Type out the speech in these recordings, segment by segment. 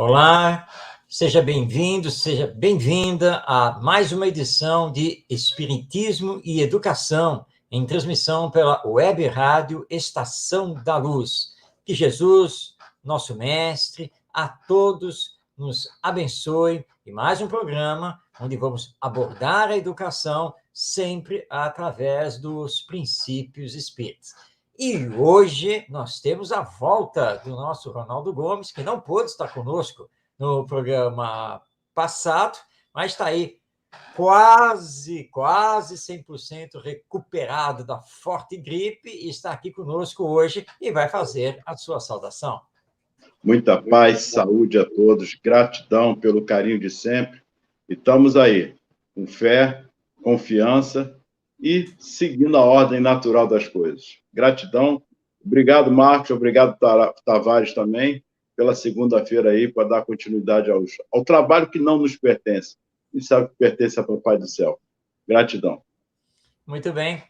Olá, seja bem-vindo, seja bem-vinda a mais uma edição de Espiritismo e Educação, em transmissão pela Web Rádio Estação da Luz. Que Jesus, nosso Mestre, a todos nos abençoe e mais um programa onde vamos abordar a educação sempre através dos princípios espíritas. E hoje nós temos a volta do nosso Ronaldo Gomes, que não pôde estar conosco no programa passado, mas está aí quase 100% recuperado da forte gripe e está aqui conosco hoje e vai fazer a sua saudação. Muita paz, saúde a todos, gratidão pelo carinho de sempre. E estamos aí, com fé, confiança e seguindo a ordem natural das coisas. Gratidão. Obrigado, Marcos. Obrigado, Tavares, também, pela segunda-feira aí, para dar continuidade ao trabalho que não nos pertence. E sabe que pertence ao Papai do Céu. Gratidão. Muito bem.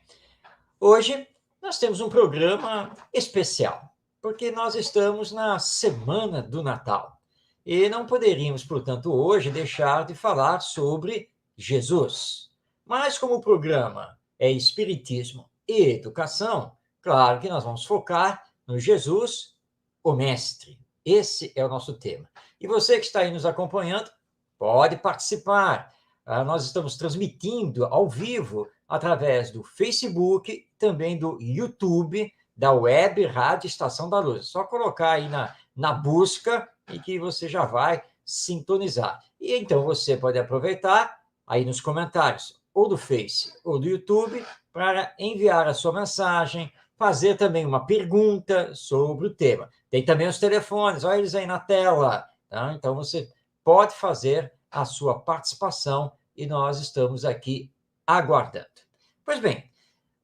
Hoje nós temos um programa especial, porque nós estamos na semana do Natal. E não poderíamos, portanto, hoje deixar de falar sobre Jesus. Mas como o programa é Espiritismo e Educação, claro que nós vamos focar no Jesus, o Mestre. Esse é o nosso tema. E você que está aí nos acompanhando, pode participar. Nós estamos transmitindo ao vivo através do Facebook, também do YouTube, da Web Rádio Estação da Luz. É só colocar aí na busca e que você já vai sintonizar. E então você pode aproveitar aí nos comentários, ou do Face ou do YouTube, para enviar a sua mensagem, fazer também uma pergunta sobre o tema. Tem também os telefones, olha eles aí na tela. Tá? Então você pode fazer a sua participação e nós estamos aqui aguardando. Pois bem,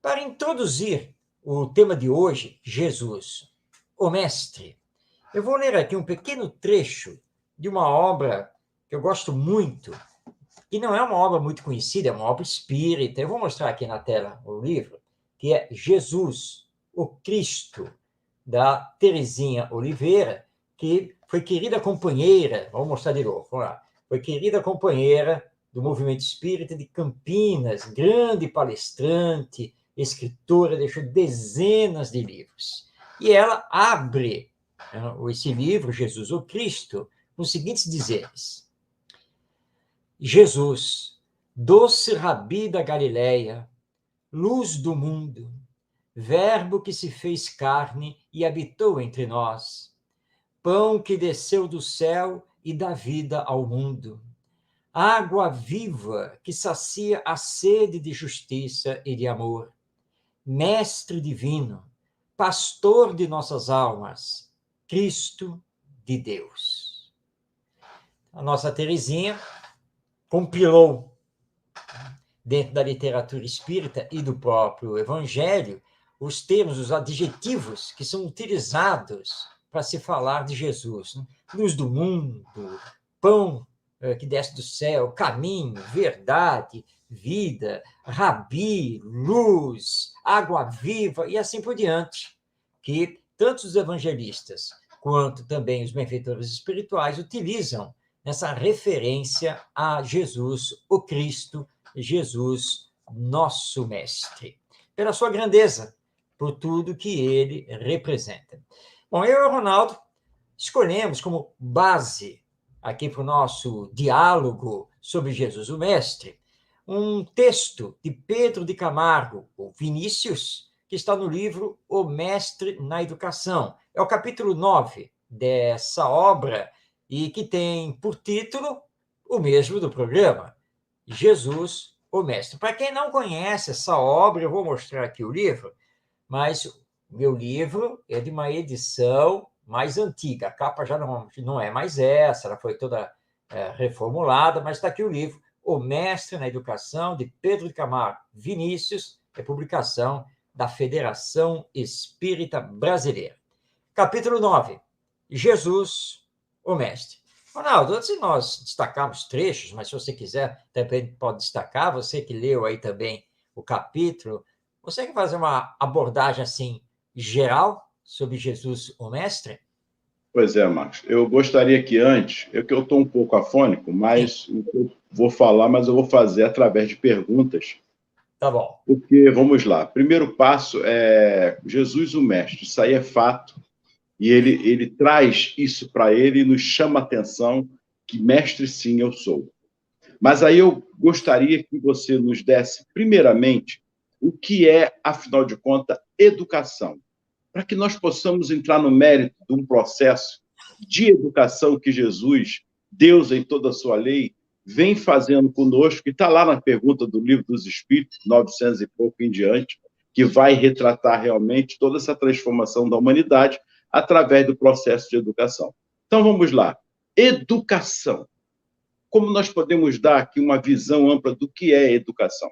para introduzir o tema de hoje, Jesus, o Mestre, eu vou ler aqui um pequeno trecho de uma obra que eu gosto muito, que não é uma obra muito conhecida, é uma obra espírita. Eu vou mostrar aqui na tela o livro, que é Jesus, o Cristo, da Terezinha Oliveira, que foi querida companheira, vamos mostrar de novo, vamos lá, foi querida companheira do movimento espírita de Campinas, grande palestrante, escritora, deixou dezenas de livros. E ela abre esse livro, Jesus, o Cristo, com os seguintes dizeres: Jesus, doce Rabi da Galileia, luz do mundo, verbo que se fez carne e habitou entre nós, pão que desceu do céu e dá vida ao mundo, água viva que sacia a sede de justiça e de amor, mestre divino, pastor de nossas almas, Cristo de Deus. A nossa Terezinha compilou, dentro da literatura espírita e do próprio Evangelho, os termos, os adjetivos que são utilizados para se falar de Jesus. Né? Luz do mundo, pão que desce do céu, caminho, verdade, vida, rabi, luz, água viva e assim por diante, que tanto os evangelistas quanto também os benfeitores espirituais utilizam nessa referência a Jesus, o Cristo, Jesus, nosso Mestre, pela sua grandeza, por tudo que ele representa. Bom, eu e o Ronaldo escolhemos como base aqui para o nosso diálogo sobre Jesus, o Mestre, um texto de Pedro de Camargo, o Vinícius, que está no livro O Mestre na Educação. É o capítulo 9 dessa obra e que tem por título o mesmo do programa, Jesus, o Mestre. Para quem não conhece essa obra, eu vou mostrar aqui o livro, mas o meu livro é de uma edição mais antiga. A capa já não é mais essa, ela foi toda reformulada, mas está aqui o livro, O Mestre na Educação, de Pedro de Camargo Vinícius, é publicação da Federação Espírita Brasileira. Capítulo 9, Jesus, o Mestre. Ronaldo, antes de nós destacarmos trechos, mas se você quiser, também pode destacar, você que leu aí também o capítulo, você quer fazer uma abordagem assim geral sobre Jesus, o Mestre? Pois é, Marcos. Eu gostaria que antes, que eu estou um pouco afônico, Sim, mas eu vou falar, mas eu vou fazer através de perguntas, tá bom. porque, vamos lá, primeiro passo é Jesus o Mestre, isso aí é fato, e ele traz isso para ele e nos chama a atenção que mestre sim eu sou. Mas aí eu gostaria que você nos desse, primeiramente, o que é, afinal de contas, educação, para que nós possamos entrar no mérito de um processo de educação que Jesus, Deus em toda a sua lei, vem fazendo conosco, que está lá na pergunta do Livro dos Espíritos, 900 e pouco em diante, que vai retratar realmente toda essa transformação da humanidade através do processo de educação. Então, vamos lá. Educação. Como nós podemos dar aqui uma visão ampla do que é educação?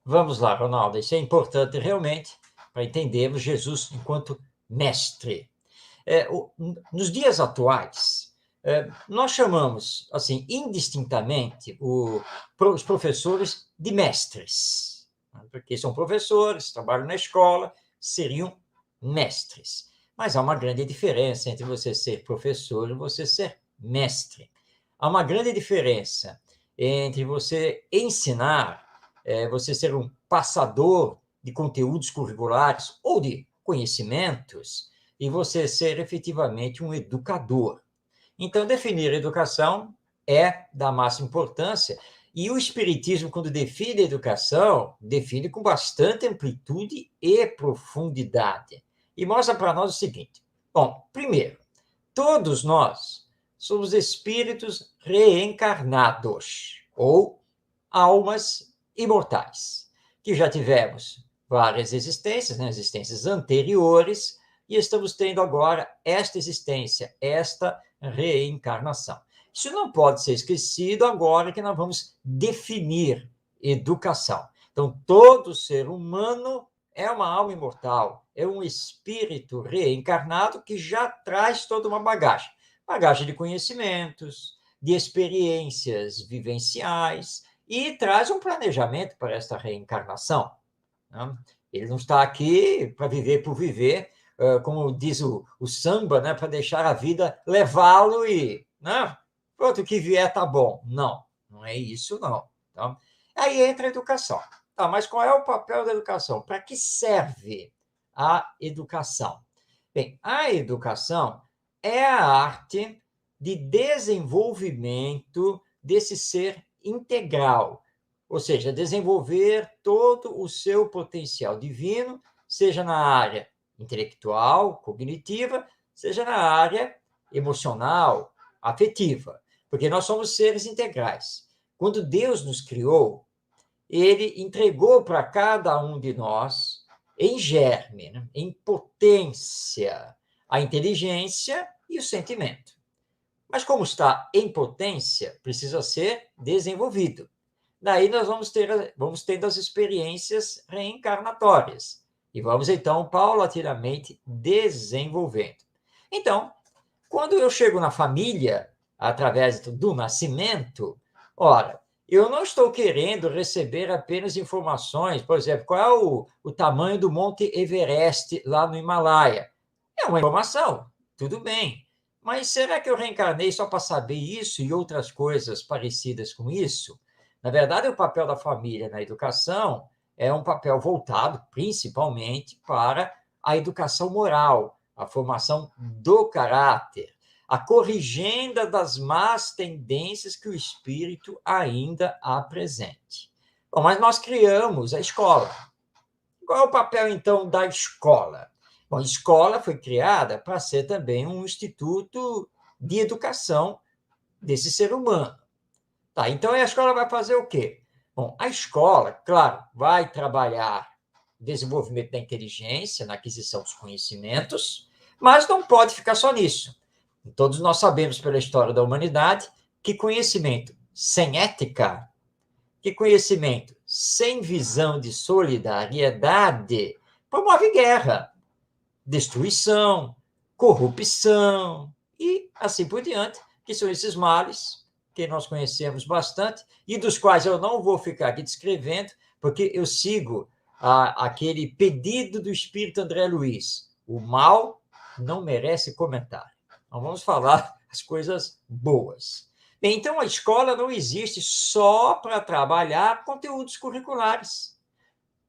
Vamos lá, Ronaldo, isso é importante realmente para entendermos Jesus enquanto mestre. Nos dias atuais, nós chamamos, assim, indistintamente, os professores de mestres, né? Porque são professores, trabalham na escola, seriam mestres. Mas há uma grande diferença entre você ser professor e você ser mestre. Há uma grande diferença entre você ensinar, você ser um passador de conteúdos curriculares ou de conhecimentos, e você ser efetivamente um educador. Então, definir educação é da máxima importância, e o Espiritismo, quando define a educação, define com bastante amplitude e profundidade. E mostra para nós o seguinte: bom, primeiro, todos nós somos espíritos reencarnados, ou almas imortais, que já tivemos várias existências, né, existências anteriores, e estamos tendo agora esta existência, esta reencarnação. Isso não pode ser esquecido agora que nós vamos definir educação. Então, todo ser humano é uma alma imortal, é um espírito reencarnado que já traz toda uma bagagem. Bagagem de conhecimentos, de experiências vivenciais, e traz um planejamento para esta reencarnação, né? Ele não está aqui para viver por viver, como diz o samba, né, para deixar a vida levá-lo e, né, pronto, o que vier tá bom. Não, não é isso, não. Então, aí entra a educação. Tá, mas qual é o papel da educação? Para que serve a educação? Bem, a educação é a arte de desenvolvimento desse ser integral, ou seja, desenvolver todo o seu potencial divino, seja na área intelectual, cognitiva, seja na área emocional, afetiva, porque nós somos seres integrais. Quando Deus nos criou, ele entregou para cada um de nós, em germe, né, em potência, a inteligência e o sentimento. Mas como está em potência, precisa ser desenvolvido. Daí nós vamos tendo as experiências reencarnatórias e vamos então paulatinamente desenvolvendo. Então, quando eu chego na família através do nascimento, ora, eu não estou querendo receber apenas informações, por exemplo, qual é o tamanho do Monte Everest lá no Himalaia. É uma informação, tudo bem. Mas será que eu reencarnei só para saber isso e outras coisas parecidas com isso? Na verdade, o papel da família na educação é um papel voltado principalmente para a educação moral, a formação do caráter, a corrigenda das más tendências que o espírito ainda apresente. Bom, mas nós criamos a escola. Qual é o papel, então, da escola? Bom, a escola foi criada para ser também um instituto de educação desse ser humano. Tá, então a escola vai fazer o quê? Bom, a escola, claro, vai trabalhar o desenvolvimento da inteligência, na aquisição dos conhecimentos, mas não pode ficar só nisso. Todos nós sabemos pela história da humanidade que conhecimento sem ética, que conhecimento sem visão de solidariedade promove guerra, destruição, corrupção e assim por diante, que são esses males que nós conhecemos bastante e dos quais eu não vou ficar aqui descrevendo, porque eu sigo aquele pedido do Espírito André Luiz. O mal não merece comentário. Então, vamos falar as coisas boas. Bem, então, a escola não existe só para trabalhar conteúdos curriculares.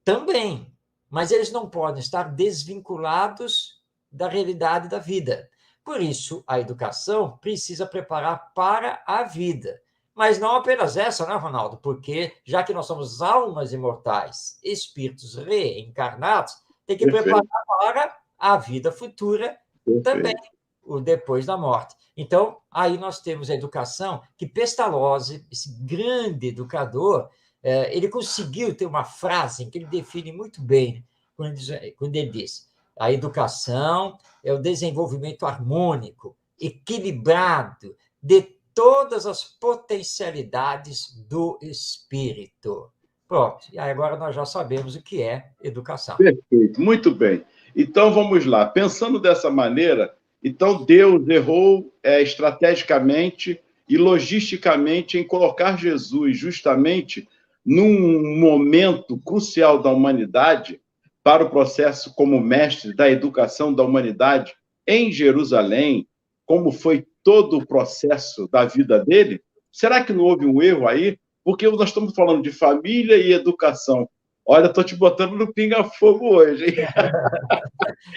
Também, mas eles não podem estar desvinculados da realidade da vida. Por isso, a educação precisa preparar para a vida. Mas não apenas essa, né, Ronaldo? Porque, já que nós somos almas imortais, espíritos reencarnados, tem que preparar para a vida futura também, o depois da morte. Então, aí nós temos a educação que Pestalozzi, esse grande educador, ele conseguiu ter uma frase em que ele define muito bem, quando ele diz: a educação é o desenvolvimento harmônico, equilibrado de todas as potencialidades do espírito. Pronto, e agora nós já sabemos o que é educação. Perfeito, muito bem. Então vamos lá. Pensando dessa maneira, então Deus errou estrategicamente e logisticamente em colocar Jesus justamente num momento crucial da humanidade para o processo como mestre da educação da humanidade em Jerusalém, como foi todo o processo da vida dele. Será que não houve um erro aí? Porque nós estamos falando de família e educação. Olha, estou te botando no pinga-fogo hoje, hein?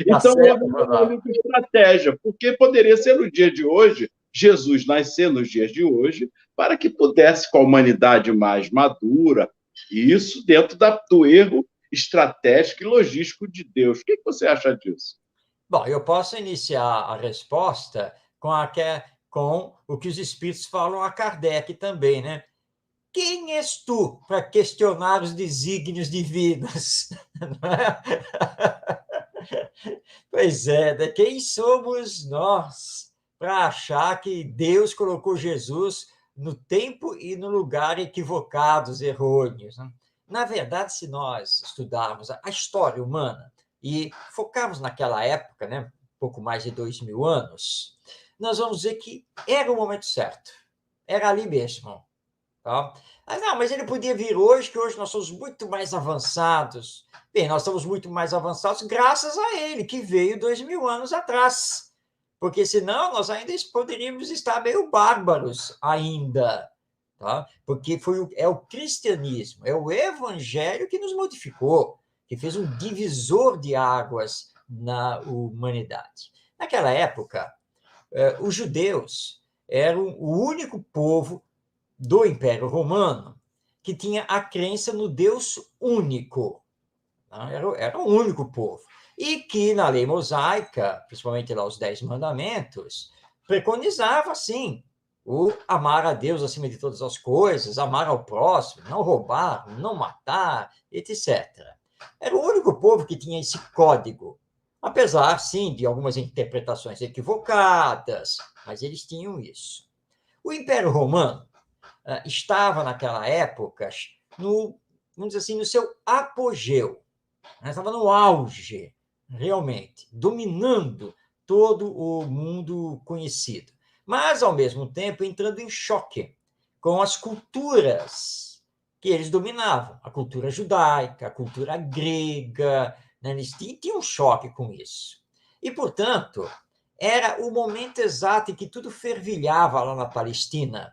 Então, houve uma estratégia, porque poderia ser no dia de hoje, Jesus nascer nos dias de hoje, para que pudesse, com a humanidade mais madura, e isso dentro do erro estratégico e logístico de Deus. O que você acha disso? Bom, eu posso iniciar a resposta com o que os espíritos falam a Kardec também, né? Quem és tu para questionar os desígnios divinos? Pois é, né? Quem somos nós para achar que Deus colocou Jesus no tempo e no lugar equivocados, errôneos, né? Na verdade, se nós estudarmos a história humana e focarmos naquela época, né, um pouco mais de 2000 anos, nós vamos ver que era o momento certo, era ali mesmo. Tá? Mas ele podia vir hoje, que hoje nós somos muito mais avançados. Bem, nós estamos muito mais avançados graças a ele, que veio 2000 anos atrás. Porque senão nós ainda poderíamos estar meio bárbaros ainda. Tá? Porque é o cristianismo, é o evangelho que nos modificou, que fez um divisor de águas na humanidade. Naquela época, os judeus eram o único povo do Império Romano que tinha a crença no Deus único. Era o único povo. E que na lei mosaica, principalmente lá os 10 mandamentos, preconizava, sim, o amar a Deus acima de todas as coisas, amar ao próximo, não roubar, não matar, etc. Era o único povo que tinha esse código. Apesar, sim, de algumas interpretações equivocadas, mas eles tinham isso. O Império Romano estava naquela época vamos dizer assim, no seu apogeu, né? Estava no auge, realmente, dominando todo o mundo conhecido, mas, ao mesmo tempo, entrando em choque com as culturas que eles dominavam, a cultura judaica, a cultura grega, né? Eles tinham um choque com isso. E, portanto, era o momento exato em que tudo fervilhava lá na Palestina,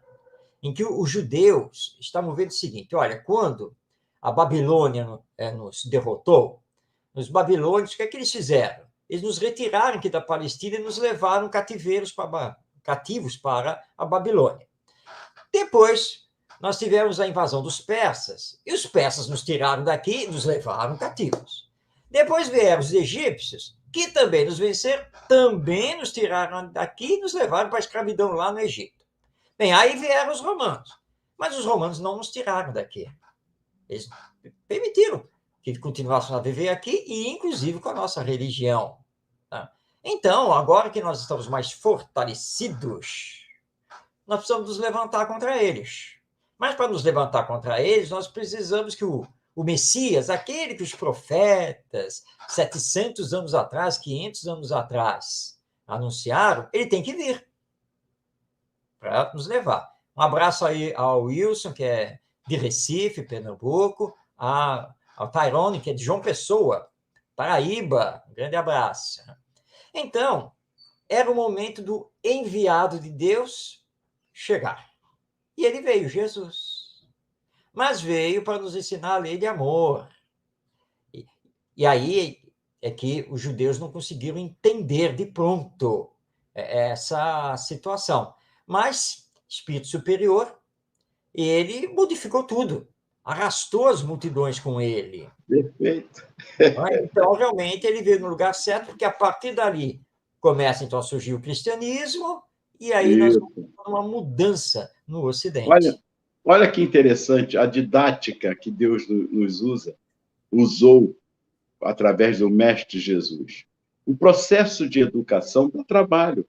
em que os judeus estavam vendo o seguinte: olha, quando a Babilônia nos derrotou, os babilônios, o que é que eles fizeram? Eles nos retiraram aqui da Palestina e nos levaram cativos para a Babilônia. Depois, nós tivemos a invasão dos persas, e os persas nos tiraram daqui e nos levaram cativos. Depois vieram os egípcios, que também nos venceram, também nos tiraram daqui e nos levaram para a escravidão lá no Egito. Bem, aí vieram os romanos, mas os romanos não nos tiraram daqui. Eles permitiram que ele continuasse a viver aqui, e inclusive com a nossa religião. Tá? Então, agora que nós estamos mais fortalecidos, nós precisamos nos levantar contra eles. Mas para nos levantar contra eles, nós precisamos que o Messias, aquele que os profetas, 700 anos atrás, 500 anos atrás, anunciaram, ele tem que vir para nos levar. Um abraço aí ao Wilson, que é de Recife, Pernambuco, ao Tyrone, que é de João Pessoa, Paraíba. Um grande abraço. Então, era o momento do enviado de Deus chegar. E ele veio, Jesus. Mas veio para nos ensinar a lei de amor. E aí é que os judeus não conseguiram entender de pronto essa situação. Mas, Espírito Superior, ele modificou tudo. Arrastou as multidões com ele. Perfeito. Então, realmente, ele veio no lugar certo, porque a partir dali começa, então, a surgir o cristianismo, e aí nós vamos ter uma mudança no Ocidente. Olha que interessante, a didática que Deus nos usou através do Mestre Jesus. O processo de educação dá trabalho.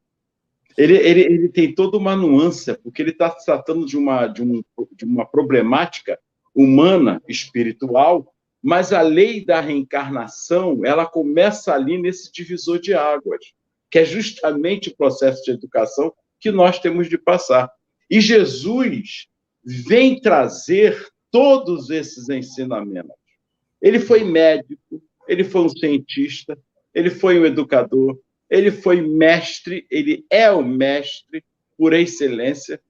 Ele tem toda uma nuance, porque ele está tratando de uma problemática humana, espiritual, mas a lei da reencarnação, ela começa ali nesse divisor de águas, que é justamente o processo de educação que nós temos de passar. E Jesus vem trazer todos esses ensinamentos. Ele foi médico, ele foi um cientista, ele foi um educador, ele foi mestre, ele é o mestre por excelência,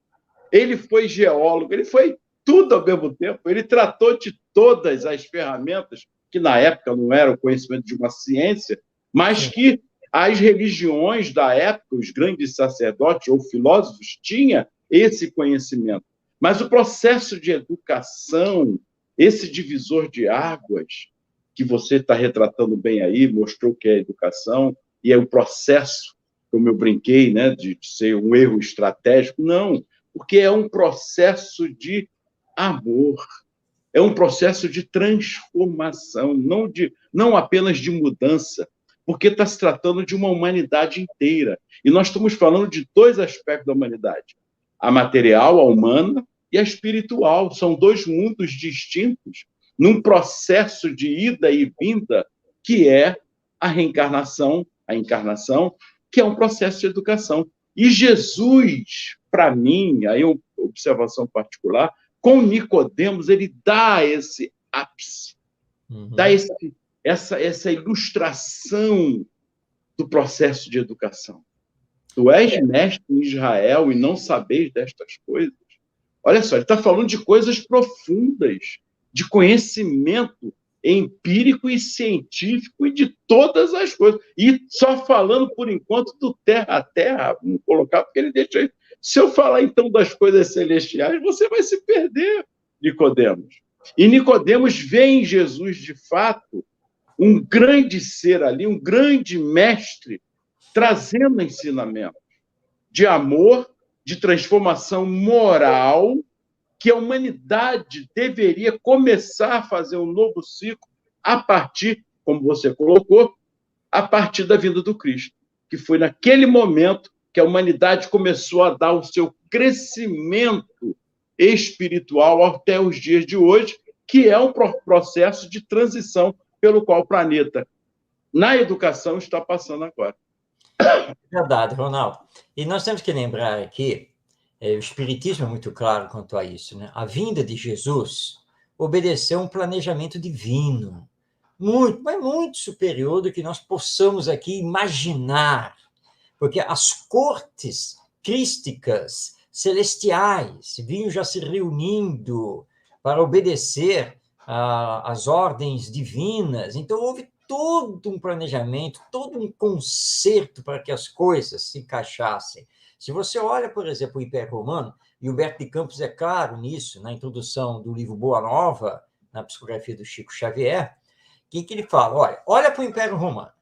ele foi geólogo, ele foi tudo ao mesmo tempo, ele tratou de todas as ferramentas, que na época não era o conhecimento de uma ciência, mas que as religiões da época, os grandes sacerdotes ou filósofos, tinham esse conhecimento. Mas o processo de educação, esse divisor de águas, que você está retratando bem aí, mostrou que é educação, e é o processo, como eu brinquei, né, de ser um erro estratégico. Não, porque é um processo de amor, é um processo de transformação, não apenas de mudança, porque está se tratando de uma humanidade inteira. E nós estamos falando de dois aspectos da humanidade: a material, a humana, e a espiritual. São dois mundos distintos, num processo de ida e vinda, que é a reencarnação, a encarnação, que é um processo de educação. E Jesus, para mim, aí é uma observação particular, com Nicodemos, ele dá esse ápice, dá essa ilustração do processo de educação. Tu és mestre em Israel e não sabeis destas coisas? Olha só, ele está falando de coisas profundas, de conhecimento empírico e científico e de todas as coisas. E só falando, por enquanto, do terra a terra, vamos colocar, porque ele deixa aí. Se eu falar, então, das coisas celestiais, você vai se perder, Nicodemos. E Nicodemos vê em Jesus, de fato, um grande ser ali, um grande mestre, trazendo ensinamento de amor, de transformação moral, que a humanidade deveria começar a fazer um novo ciclo a partir, como você colocou, a partir da vinda do Cristo, que foi naquele momento que a humanidade começou a dar o seu crescimento espiritual até os dias de hoje, que é um processo de transição pelo qual o planeta, na educação, está passando agora. Verdade, Ronaldo. E nós temos que lembrar aqui, o Espiritismo é muito claro quanto a isso, né? A vinda de Jesus obedeceu um planejamento divino, muito, mas muito superior do que nós possamos aqui imaginar, porque as cortes crísticas celestiais vinham já se reunindo para obedecer às ordens divinas. Então, houve todo um planejamento, todo um concerto para que as coisas se encaixassem. Se você olha, por exemplo, o Império Romano, e Humberto de Campos é claro nisso, na introdução do livro Boa Nova, na psicografia do Chico Xavier, que ele fala, olha para o Império Romano.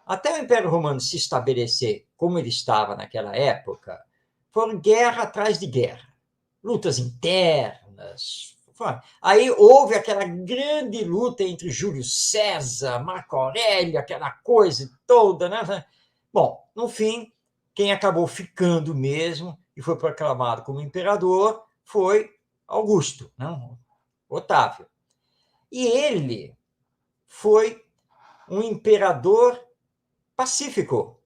Até o Império Romano se estabelecer como ele estava naquela época, foram guerra atrás de guerra, lutas internas, Aí houve aquela grande luta entre Júlio César, Marco Aurélio, aquela coisa toda, né? Bom, no fim, quem acabou ficando mesmo e foi proclamado como imperador foi Augusto, não? Otávio. E ele foi um imperador pacífico.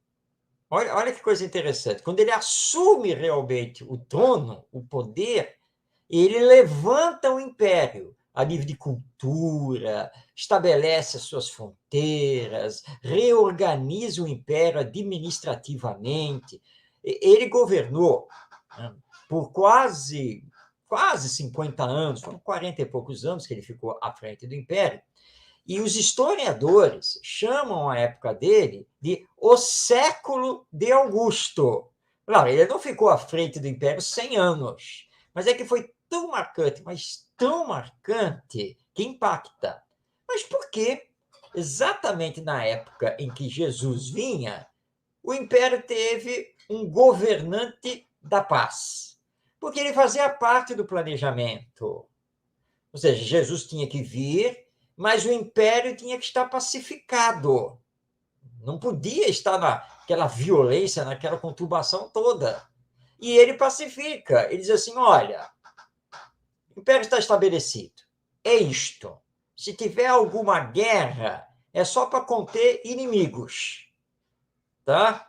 Olha que coisa interessante. Quando ele assume realmente o trono, o poder, ele levanta o império a nível de cultura, estabelece as suas fronteiras, reorganiza o império administrativamente. Ele governou, né, por quase 50 anos, foram 40 e poucos anos que ele ficou à frente do império, e os historiadores chamam a época dele de o século de Augusto. Claro, ele não ficou à frente do império 100 anos, mas é que foi tão marcante, mas tão marcante, que impacta. Mas por que, exatamente na época em que Jesus vinha, o império teve um governante da paz? Porque ele fazia parte do planejamento. Ou seja, Jesus tinha que vir, mas o império tinha que estar pacificado. Não podia estar naquela violência, naquela conturbação toda. E ele pacifica. Ele diz assim: olha, o império está estabelecido. É isto. Se tiver alguma guerra, é só para conter inimigos. Tá?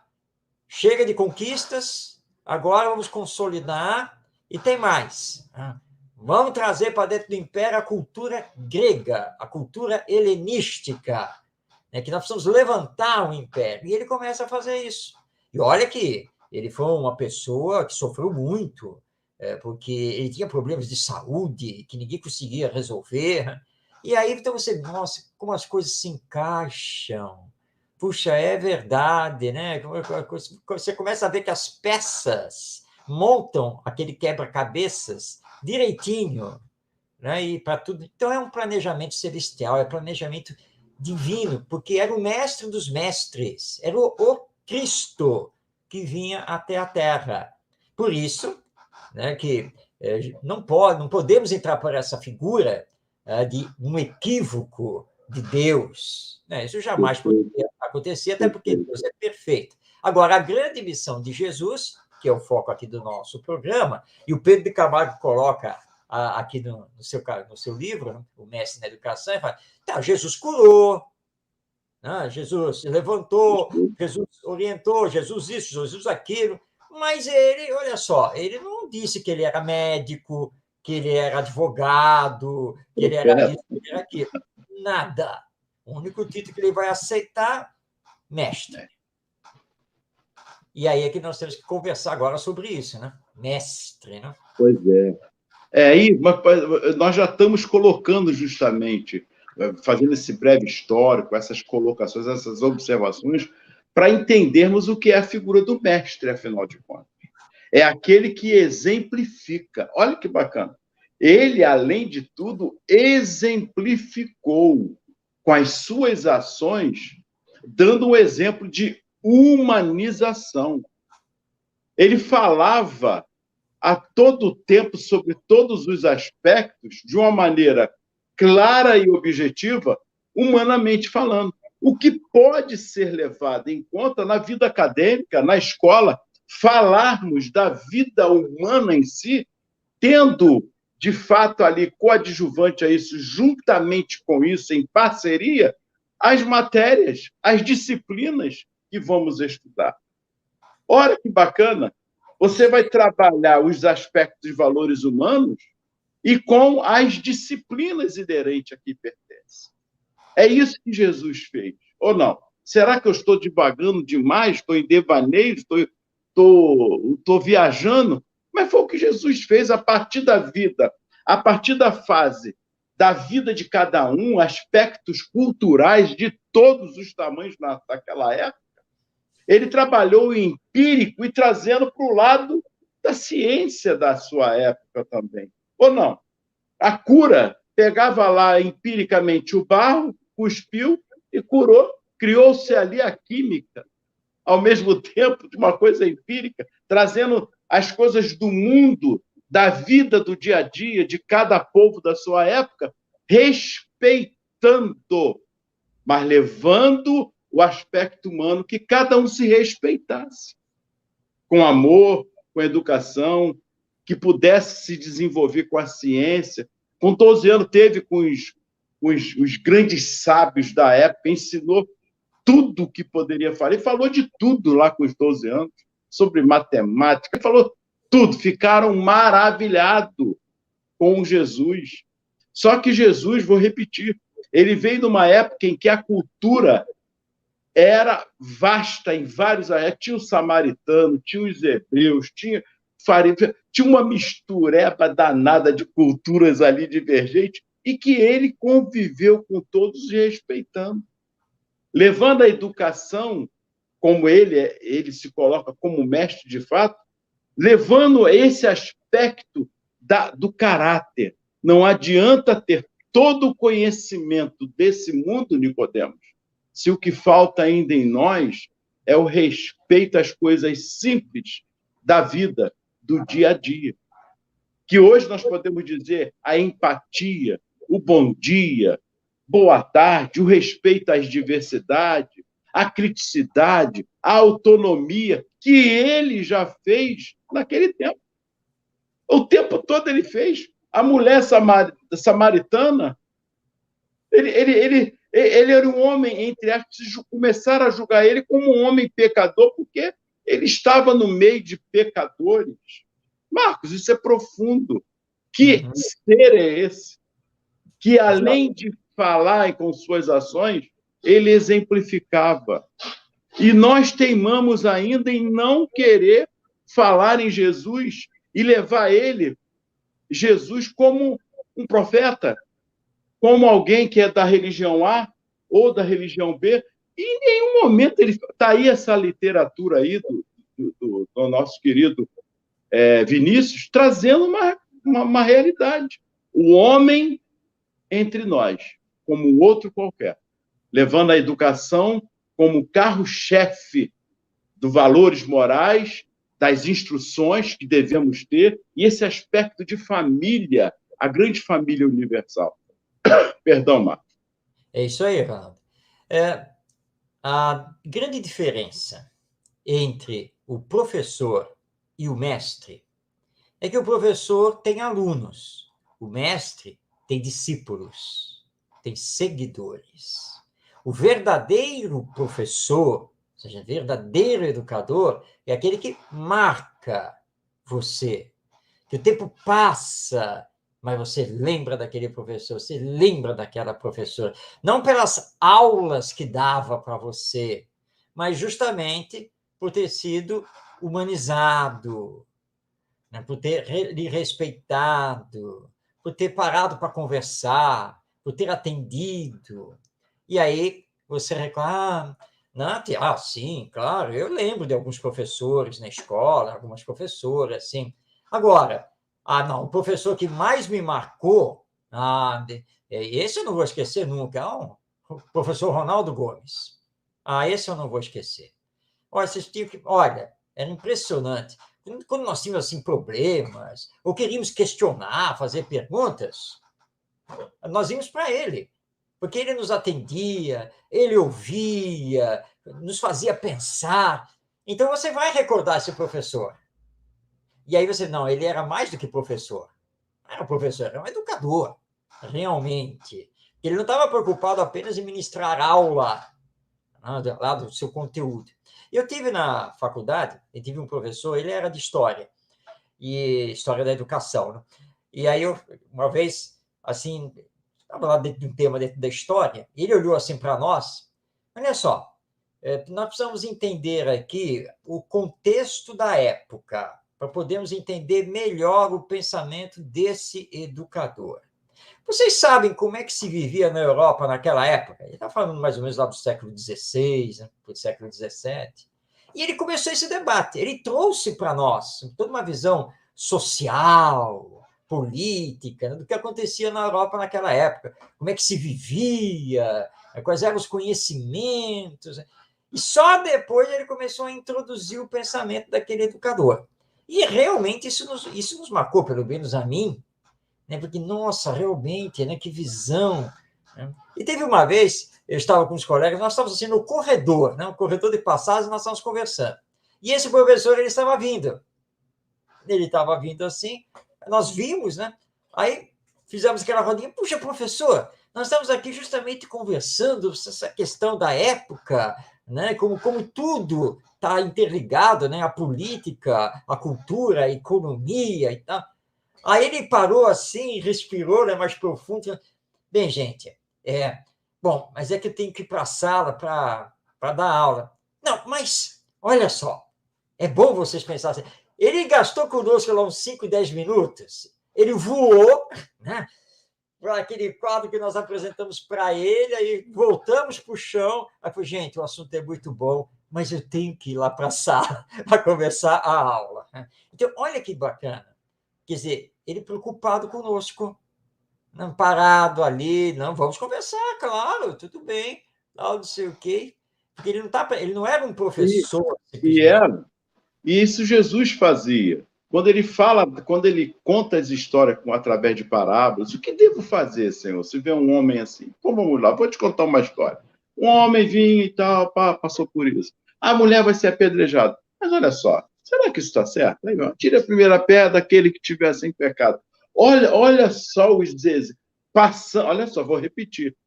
Chega de conquistas, agora vamos consolidar. E tem mais. Vamos trazer para dentro do império a cultura grega, a cultura helenística, né, que nós precisamos levantar o império. E ele começa a fazer isso. E olha que ele foi uma pessoa que sofreu muito, porque ele tinha problemas de saúde que ninguém conseguia resolver. E aí então você, nossa, como as coisas se encaixam. Puxa, é verdade, né? Você começa a ver que as peças montam aquele quebra-cabeças direitinho, né? E para tudo. Então é um planejamento celestial, é planejamento divino, porque era o mestre dos mestres, era o Cristo que vinha até a Terra. Por isso, né, que não podemos entrar por essa figura de um equívoco de Deus. Né? Isso jamais poderia acontecer, até porque Deus é perfeito. Agora, a grande missão de Jesus, que é o foco aqui do nosso programa, e o Pedro de Camargo coloca aqui no seu livro, O Mestre na Educação, ele fala: tá, Jesus curou, né? Jesus levantou, Jesus orientou, Jesus isso, Jesus aquilo, mas ele, olha só, ele não disse que ele era médico, que ele era advogado, que ele era isso, que ele era aquilo. Nada. O único título que ele vai aceitar, mestre. E aí é que nós temos que conversar agora sobre isso, né? Mestre, né? Pois é. Aí nós já estamos colocando justamente, fazendo esse breve histórico, essas colocações, essas observações, para entendermos o que é a figura do mestre, afinal de contas. É aquele que exemplifica. Olha que bacana. Ele, além de tudo, exemplificou com as suas ações, dando um exemplo de humanização. Ele falava a todo tempo sobre todos os aspectos de uma maneira clara e objetiva, humanamente falando. O que pode ser levado em conta na vida acadêmica, na escola, falarmos da vida humana em si, tendo, de fato, ali coadjuvante a isso, juntamente com isso, em parceria, as matérias, as disciplinas que vamos estudar. Olha que bacana! Você vai trabalhar os aspectos de valores humanos e com as disciplinas inerentes a que pertencem. É isso que Jesus fez, ou não? Será que eu estou divagando demais? Estou em devaneio? Estou viajando? Mas foi o que Jesus fez a partir da vida, a partir da fase da vida de cada um, aspectos culturais de todos os tamanhos naquela época. Ele trabalhou o empírico e trazendo para o lado da ciência da sua época também. Ou não? A cura, pegava lá empiricamente o barro, cuspiu e curou. Criou-se ali a química, ao mesmo tempo de uma coisa empírica, trazendo as coisas do mundo da vida do dia a dia de cada povo da sua época, respeitando, mas levando o aspecto humano, que cada um se respeitasse, com amor, com educação, que pudesse se desenvolver com a ciência. Com 12 anos, teve com os grandes sábios da época, ensinou tudo o que poderia falar. Ele falou de tudo lá com os 12 anos, sobre matemática, ele falou tudo. Ficaram maravilhados com Jesus. Só que Jesus, vou repetir, ele veio numa época em que a cultura era vasta em vários aspectos. Tinha o samaritano, tinha os hebreus, tinha uma mistureba danada de culturas ali divergentes, e que ele conviveu com todos respeitando, levando a educação, como ele se coloca como mestre de fato, levando esse aspecto do caráter. Não adianta ter todo o conhecimento desse mundo, Nicodemos, se o que falta ainda em nós é o respeito às coisas simples da vida, do dia a dia. Que hoje nós podemos dizer a empatia, o bom dia, boa tarde, o respeito às diversidades, a criticidade, a autonomia, que ele já fez naquele tempo. O tempo todo ele fez. A mulher samaritana, ele era um homem, entre aspas, começaram a julgar ele como um homem pecador, porque ele estava no meio de pecadores. Marcos, isso é profundo. Que ser é esse? Que, além de falar com suas ações, ele exemplificava. E nós teimamos ainda em não querer falar em Jesus e levar Jesus, como um profeta, como alguém que é da religião A ou da religião B. E em nenhum momento ele está aí essa literatura aí do nosso querido Vinícius, trazendo uma realidade. O homem entre nós, como outro qualquer, levando a educação como carro-chefe dos valores morais, das instruções que devemos ter, e esse aspecto de família, a grande família universal. Perdão, Marcos. É isso aí, Ronaldo. A grande diferença entre o professor e o mestre é que o professor tem alunos, o mestre tem discípulos, tem seguidores. O verdadeiro professor, ou seja, verdadeiro educador, é aquele que marca você. Que o tempo passa, mas você lembra daquele professor, você lembra daquela professora. Não pelas aulas que dava para você, mas justamente por ter sido humanizado, né? Por ter lhe respeitado, por ter parado para conversar, por ter atendido. E aí você reclama, sim, claro, eu lembro de alguns professores na escola, algumas professoras, assim. Agora, não, o professor que mais me marcou, esse eu não vou esquecer nunca, o professor Ronaldo Gomes. Esse eu não vou esquecer. Olha, era impressionante. Quando nós tínhamos assim, problemas, ou queríamos questionar, fazer perguntas, nós íamos para ele, porque ele nos atendia, ele ouvia, nos fazia pensar. Então, você vai recordar esse professor. E aí você, não, ele era mais do que professor. Não era um professor, era um educador, realmente. Ele não estava preocupado apenas em ministrar aula, lá do seu conteúdo. Eu tive na faculdade, eu tive um professor, ele era de história, e história da educação, né? E aí, uma vez, assim, estava lá dentro de um tema dentro da história, ele olhou assim para nós, olha só, nós precisamos entender aqui o contexto da época, para podermos entender melhor o pensamento desse educador. Vocês sabem como é que se vivia na Europa naquela época? Ele está falando mais ou menos lá do século XVI, né, do século XVII. E ele começou esse debate. Ele trouxe para nós toda uma visão social, política, né, do que acontecia na Europa naquela época. Como é que se vivia, quais eram os conhecimentos. E só depois ele começou a introduzir o pensamento daquele educador. E realmente isso nos marcou, pelo menos a mim, né? Porque, nossa, realmente, né? Que visão. Né? E teve uma vez, eu estava com os colegas, nós estávamos assim no corredor, né? Um corredor de passagem, nós estávamos conversando. E esse professor, ele estava vindo. Ele estava vindo assim, nós vimos, né? Aí fizemos aquela rodinha, puxa, professor, nós estamos aqui justamente conversando essa questão da época, né? Como tudo está interligado, né? A política, a cultura, a economia e tal. Aí ele parou assim, respirou, né, mais profundo. Bem, gente, bom, mas é que eu tenho que ir para a sala para dar aula. Não, mas olha só, é bom vocês pensarem assim. Ele gastou conosco lá uns 5, 10 minutos. Ele voou, né, para aquele quadro que nós apresentamos para ele, aí voltamos para o chão. Aí falou, gente, o assunto é muito bom, mas eu tenho que ir lá para a sala para começar a aula. Então, olha que bacana. Quer dizer, ele preocupado conosco, não parado ali, não, vamos conversar, claro, tudo bem, não sei o quê. Porque ele não era um professor, E simplesmente. E isso Jesus fazia. Quando ele conta as histórias através de parábolas, o que devo fazer, Senhor? Se vê um homem assim, como vamos lá, vou te contar uma história. Um homem vinha e tal, passou por isso. A mulher vai ser apedrejada. Mas olha só, será que isso está certo? Aí, tira a primeira pedra daquele que estiver sem pecado. Olha só os desejos. Olha só, vou repetir.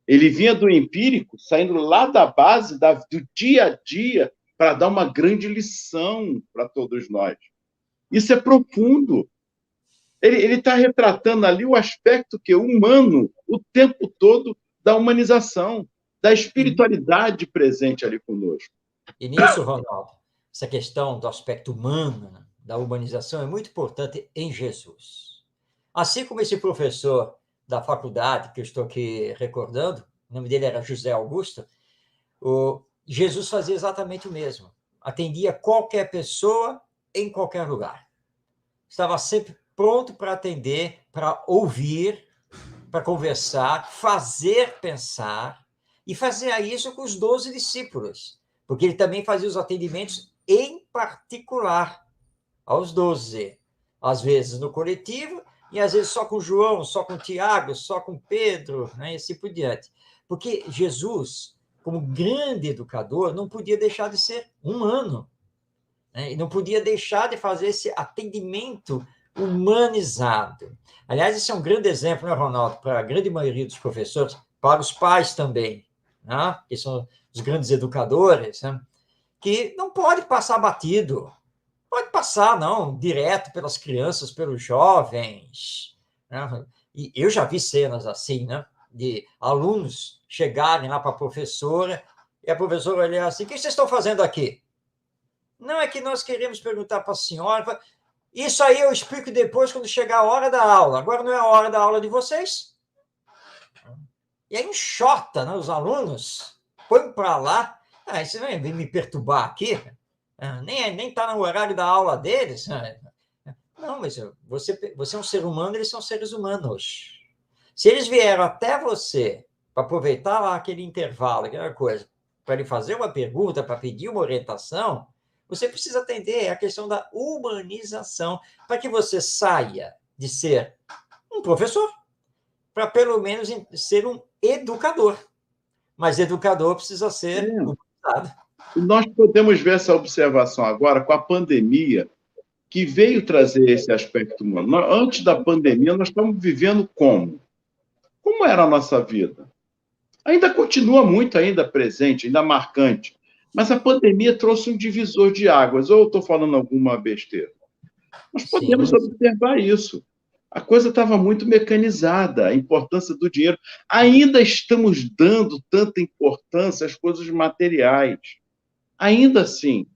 Ele vinha do empírico, saindo lá da base, do dia a dia, para dar uma grande lição para todos nós. Isso é profundo. Ele está retratando ali o aspecto que é humano, o tempo todo, da humanização, da espiritualidade presente ali conosco. E nisso, Ronaldo, essa questão do aspecto humano, né, da humanização, é muito importante em Jesus. Assim como esse professor da faculdade, que eu estou aqui recordando, o nome dele era José Augusto, Jesus fazia exatamente o mesmo. Atendia qualquer pessoa em qualquer lugar. Estava sempre pronto para atender, para ouvir, para conversar, fazer pensar, e fazia isso com os 12 discípulos, porque ele também fazia os atendimentos em particular aos 12, às vezes no coletivo, e às vezes só com João, só com Tiago, só com Pedro, né, e assim por diante. Porque Jesus, como grande educador, não podia deixar de ser humano, né, e não podia deixar de fazer esse atendimento humanizado. Aliás, esse é um grande exemplo, né, Ronaldo, para a grande maioria dos professores, para os pais também, né, que são os grandes educadores, né, que não pode passar batido, pode passar, não, direto pelas crianças, pelos jovens, né? E eu já vi cenas assim, né, de alunos chegarem lá para a professora e a professora olhar assim, o que vocês estão fazendo aqui? Não, é que nós queremos perguntar para a senhora. Isso aí eu explico depois, quando chegar a hora da aula. Agora não é a hora da aula de vocês. E aí enxota, né, os alunos, põe para lá. Você vem me perturbar aqui? Nem está no horário da aula deles. Não, mas você é um ser humano, eles são seres humanos. Se eles vieram até você para aproveitar lá aquele intervalo, aquela coisa, para lhe fazer uma pergunta, para pedir uma orientação, você precisa atender a questão da humanização, para que você saia de ser um professor, para pelo menos ser um educador. Mas educador precisa ser humanizado. Nós podemos ver essa observação agora com a pandemia, que veio trazer esse aspecto humano. Antes da pandemia, nós estamos vivendo como? Como era a nossa vida? Ainda continua muito ainda presente, ainda marcante. Mas a pandemia trouxe um divisor de águas. Ou eu estou falando alguma besteira? Nós podemos Sim. observar isso. A coisa estava muito mecanizada, a importância do dinheiro. Ainda estamos dando tanta importância às coisas materiais. Ainda assim,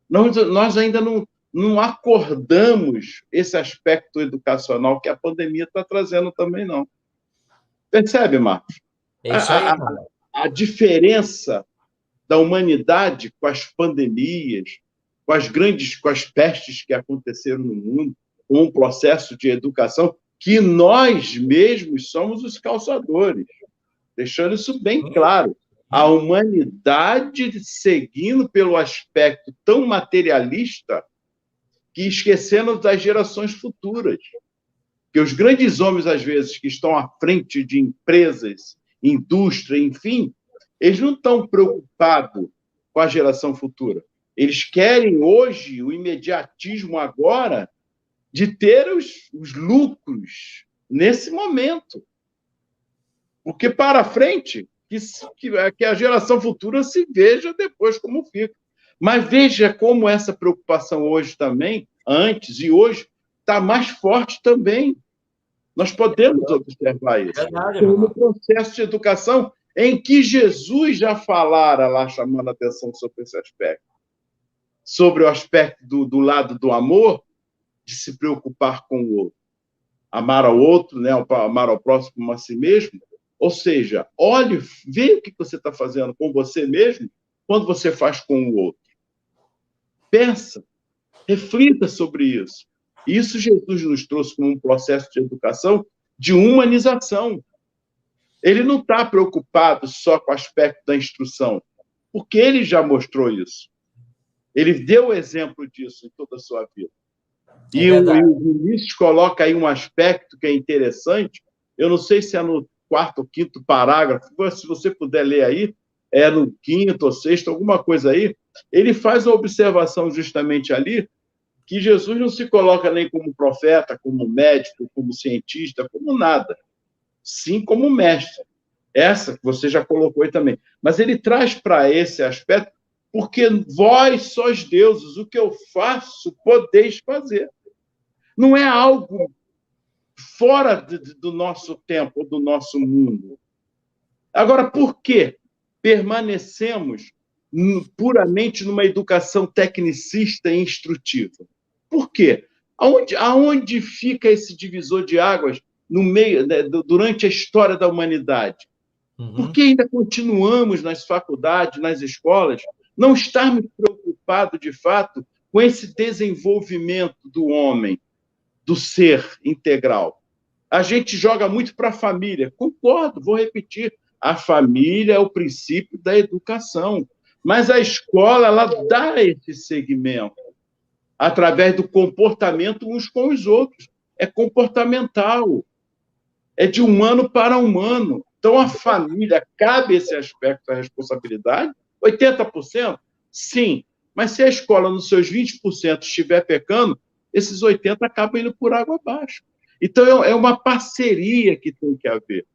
nós ainda não acordamos esse aspecto educacional que a pandemia está trazendo também, não. Percebe, Marcos? É isso aí, A, a, a diferença da humanidade com as pandemias, com as pestes que aconteceram no mundo, com um processo de educação que nós mesmos somos os causadores, deixando isso bem claro. A humanidade seguindo pelo aspecto tão materialista que esquecendo das gerações futuras. Porque os grandes homens, às vezes, que estão à frente de empresas, indústria, enfim, eles não estão preocupados com a geração futura. Eles querem hoje o imediatismo agora de ter os lucros nesse momento. Porque para frente, que a geração futura se veja depois como fica. Mas veja como essa preocupação hoje também, antes e hoje, está mais forte também. Nós podemos observar isso. Verdade, Como processo de educação em que Jesus já falara lá, chamando a atenção sobre esse aspecto. Sobre o aspecto do lado do amor, de se preocupar com o outro. Amar ao outro, né? Amar ao próximo como a si mesmo. Ou seja, olhe, vê o que você está fazendo com você mesmo quando você faz com o outro. Pensa, reflita sobre isso. Isso Jesus nos trouxe como um processo de educação de humanização. Ele não está preocupado só com o aspecto da instrução, porque ele já mostrou isso. Ele deu exemplo disso em toda a sua vida. E o Vinícius coloca aí um aspecto que é interessante, eu não sei se é no 4º ou 5º parágrafo, se você puder ler aí, é no 5º ou 6º, alguma coisa aí, ele faz uma observação justamente ali, que Jesus não se coloca nem como profeta, como médico, como cientista, como nada. Sim como mestre. Essa que você já colocou aí também. Mas ele traz para esse aspecto, porque vós sois deuses, o que eu faço, podeis fazer. Não é algo fora do nosso tempo, do nosso mundo. Agora, por que permanecemos puramente numa educação tecnicista e instrutiva? Por quê? Aonde fica esse divisor de águas no meio, né, durante a história da humanidade? Por que ainda continuamos nas faculdades, nas escolas, não estarmos preocupados, de fato, com esse desenvolvimento do homem, do ser integral? A gente joga muito para a família. Concordo, vou repetir. A família é o princípio da educação. Mas a escola, ela dá esse segmento através do comportamento uns com os outros. É comportamental. É de humano para humano. Então, a família, cabe esse aspecto da responsabilidade? 80%? Sim. Mas se a escola, nos seus 20%, estiver pecando, esses 80% acabam indo por água abaixo. Então, é uma parceria que tem que haver.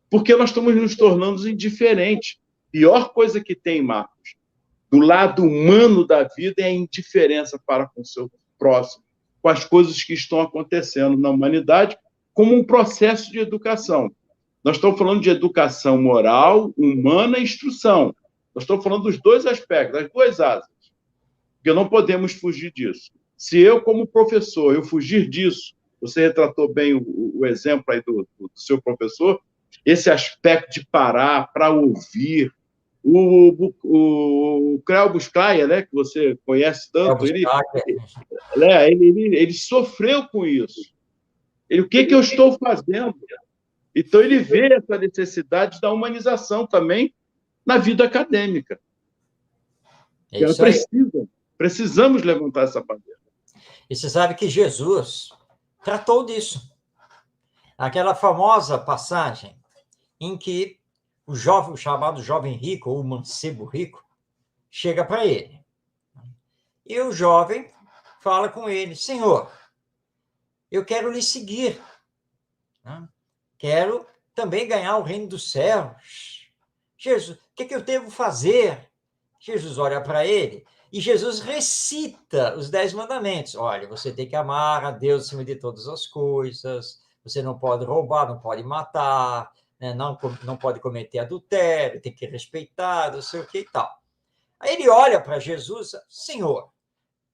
Porque nós estamos nos tornando indiferentes. Pior coisa que tem, Marcos, do lado humano da vida é a indiferença para com o seu próximo, com as coisas que estão acontecendo na humanidade, como um processo de educação. Nós estamos falando de educação moral, humana e instrução. Nós estamos falando dos dois aspectos, das duas asas. Porque não podemos fugir disso. Se eu, como professor, eu fugir disso, você retratou bem o exemplo aí do seu professor, aspecto de parar para ouvir. O Creu Buscaia, né, que você conhece tanto, ele sofreu com isso. O que eu estou fazendo? Então, ele vê essa necessidade da humanização também na vida acadêmica. Precisamos levantar essa bandeira. E você sabe que Jesus tratou disso. Aquela famosa passagem em que o chamado jovem rico, ou o mancebo rico, chega para ele. E o jovem fala com ele: Senhor, eu quero lhe seguir. Quero também ganhar o reino dos céus. Jesus, o que eu devo fazer? Jesus olha para ele e Jesus recita os 10 mandamentos. Olha, você tem que amar a Deus acima de todas as coisas, você não pode roubar, não pode matar, né? não pode cometer adultério, tem que respeitar, não sei o que e tal. Aí ele olha para Jesus: Senhor,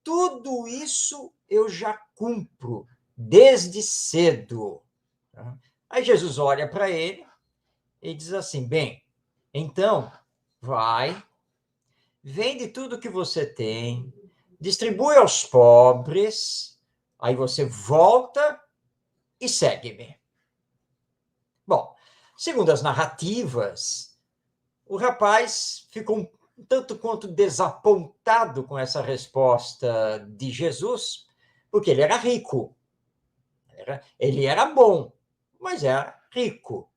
tudo isso eu já cumpro desde cedo. Aí Jesus olha para ele e diz assim: bem, então, vai, vende tudo que você tem, distribui aos pobres, aí você volta e segue-me. Bom, segundo as narrativas, o rapaz ficou tanto quanto desapontado com essa resposta de Jesus, porque ele era rico, ele era bom, mas era rico.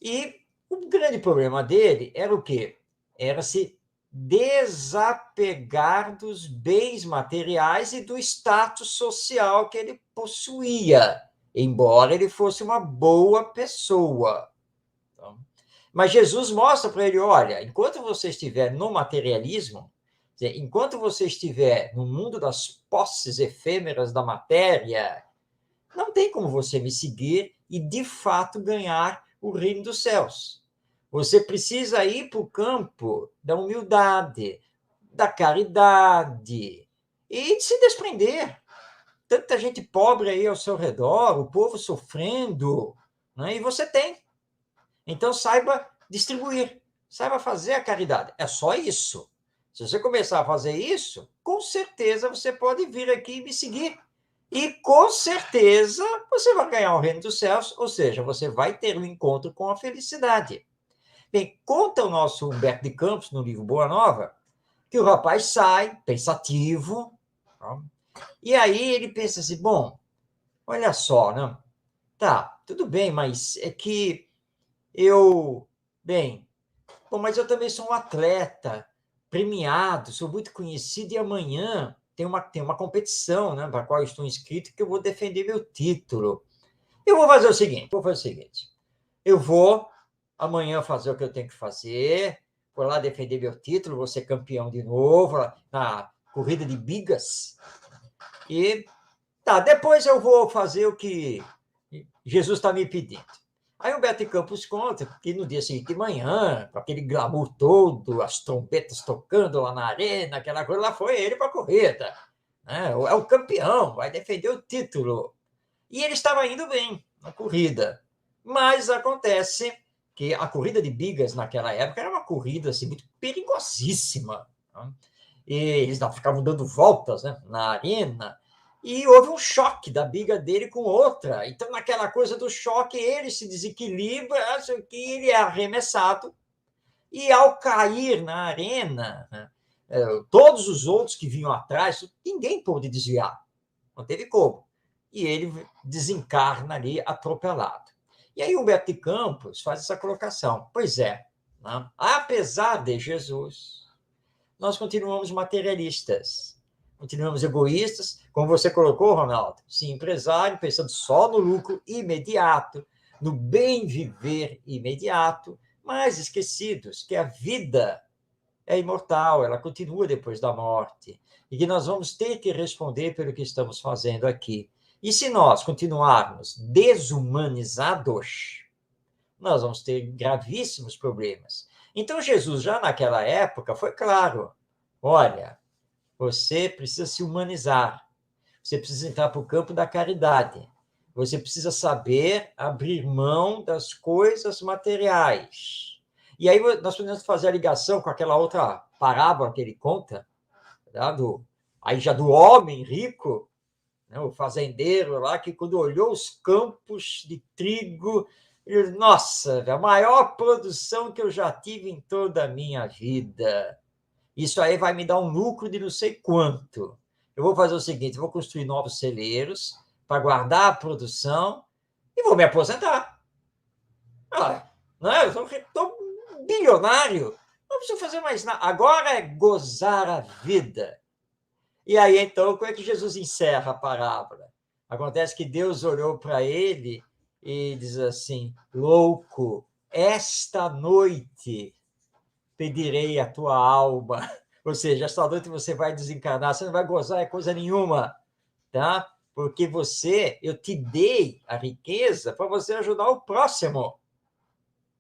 E o grande problema dele era o quê? Era se desapegar dos bens materiais e do status social que ele possuía, embora ele fosse uma boa pessoa. Então, mas Jesus mostra para ele, olha, enquanto você estiver no materialismo, enquanto você estiver no mundo das posses efêmeras da matéria, não tem como você me seguir e, de fato, ganhar o reino dos céus. Você precisa ir para o campo da humildade, da caridade e de se desprender. Tanta gente pobre aí ao seu redor, o povo sofrendo, né? E você tem. Então, saiba distribuir, saiba fazer a caridade. É só isso. Se você começar a fazer isso, com certeza você pode vir aqui e me seguir. E com certeza você vai ganhar o reino dos céus, ou seja, você vai ter um encontro com a felicidade. Bem, conta o nosso Humberto de Campos, no livro Boa Nova, que o rapaz sai, pensativo, e aí ele pensa assim, bom, olha só, né? Tá, tudo bem, mas é que bem, bom, mas eu também sou um atleta premiado, sou muito conhecido, e amanhã tem uma competição, né, para a qual eu estou inscrito, que eu vou defender meu título. Eu vou fazer o seguinte, eu vou amanhã fazer o que eu tenho que fazer, vou lá defender meu título, vou ser campeão de novo na corrida de bigas, e tá, depois eu vou fazer o que Jesus está me pedindo. Aí o Beto Campos conta que no dia seguinte de manhã, com aquele glamour todo, as trombetas tocando lá na arena, aquela coisa, lá foi ele para a corrida. Né? É o campeão, vai defender o título. E ele estava indo bem na corrida. Mas acontece que a corrida de bigas naquela época era uma corrida assim, muito perigosíssima. Né? E eles ficavam dando voltas, né, na arena, e houve um choque da biga dele com outra. Então, naquela coisa do choque, ele se desequilibra, que ele é arremessado, e ao cair na arena, né, todos os outros que vinham atrás, ninguém pôde desviar, não teve como. E ele desencarna ali atropelado. E aí o Humberto de Campos faz essa colocação. Pois é, né, apesar de Jesus, nós continuamos materialistas, continuamos egoístas, como você colocou, Ronaldo, sim, empresário, pensando só no lucro imediato, no bem viver imediato, mas esquecidos que a vida é imortal, ela continua depois da morte, e que nós vamos ter que responder pelo que estamos fazendo aqui. E se nós continuarmos desumanizados, nós vamos ter gravíssimos problemas. Então, Jesus, já naquela época, foi claro: olha, você precisa se humanizar, você precisa entrar para o campo da caridade, você precisa saber abrir mão das coisas materiais. E aí nós podemos fazer a ligação com aquela outra parábola que ele conta, tá? Aí já do homem rico, né? O fazendeiro lá, que quando olhou os campos de trigo, ele, nossa, a maior produção que eu já tive em toda a minha vida. Isso aí vai me dar um lucro de não sei quanto. Eu vou fazer o seguinte, eu vou construir novos celeiros para guardar a produção e vou me aposentar. Não é? Eu estou bilionário, não preciso fazer mais nada. Agora é gozar a vida. E aí, então, como é que Jesus encerra a parábola? Acontece que Deus olhou para ele e diz assim, louco, esta noite pedirei a tua alma. Ou seja, esta noite você vai desencarnar, você não vai gozar coisa nenhuma, tá? Porque eu te dei a riqueza para você ajudar o próximo,